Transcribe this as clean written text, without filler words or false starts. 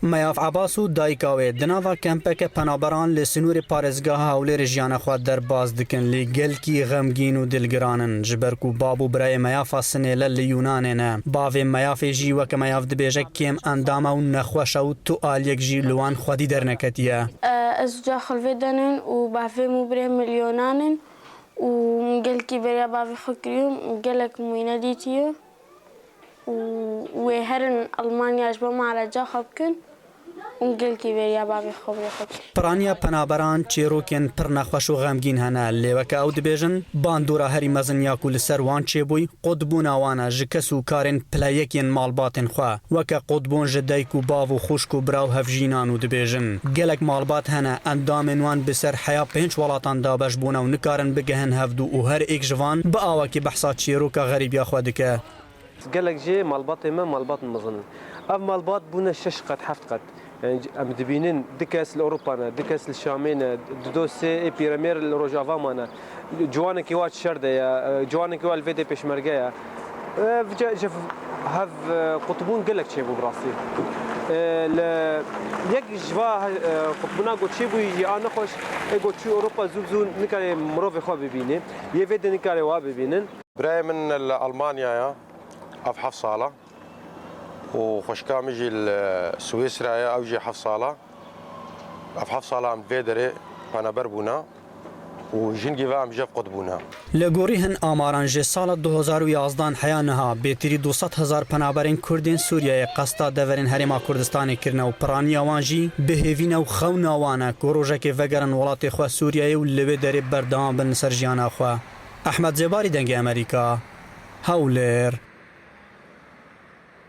میاف عباس و دایکاوی دناوا کمپک پنابران لسنور پارزگاه هاولیر جیان خود در باز دکن لی گلکی غمگین و دلگرانن جبرکو بابو برای میاف سنیل لیونان نه باوی میاف جی وک میاف دبیجه کم اندام و نخوش و تو آلیک جی لوان خودی در نکتیه از جا خلوی دنن و باوی مبره میلیونانن و گلکی برای باوی خکریم گلک موینه دیتیه و هرن ألمانيا أجبا مع رجا خبكن ونقل كبير بابي خبري خبكن پرانیا پنابران چیروکن پر نخوش و غمگین هنه لیوک او دبیجن باندورا هری مزن یاکو لسروان چی بوی قدبون آوانا جکسو کارن پلیکین مالباتن خواه وکا قدبون جدیکو باو خوشکو براو هفجینانو دبیجن گلک مالبات هنه اندامن وان بسر حیا پینچ ولاتان دابش بونا و نکارن بگهن هفدو و هر ایک جوان با آواکی بحثات چیروکا غریب یا خودکه قالك جي مالبات ما مالبات مظن اف مالبات بونا 6 قد 7 قد يعني ام دبينين دكاس الاوروبانا دكاس الشامين دوسي اي بيرامير الروجافا مانا جوانا كيوات شرده يا جوانا كيوات الفيدي بيشمرقه شوف هاف قطبون قالك شي بو براسي يك جوا قطبنا قلت شي بو انا خوش قلت شي اوروبا زوزون نكاري مروفي خو ببيني يفيدي نكاري وا ببينن براي من المانيا يا أف حف صالة وخشكام يجي سويسرا أو يجي حف صالة أف حف صالة عم فيدري أنا بربونا وجنگی و ام جف قطبونا لگوری هن آماران جه سال 2011 حیانها بیتری 200,000 پنابرین کردین سوریه قصدا دورین هرما کردستانی کرنه و پرانیاوان جی بهوین و خوناوانه کروژه که وگرن ولات خواه سوریه و لبه داری بردام بن سرجیانا خواه احمد زباری دنگ امریکا هاولر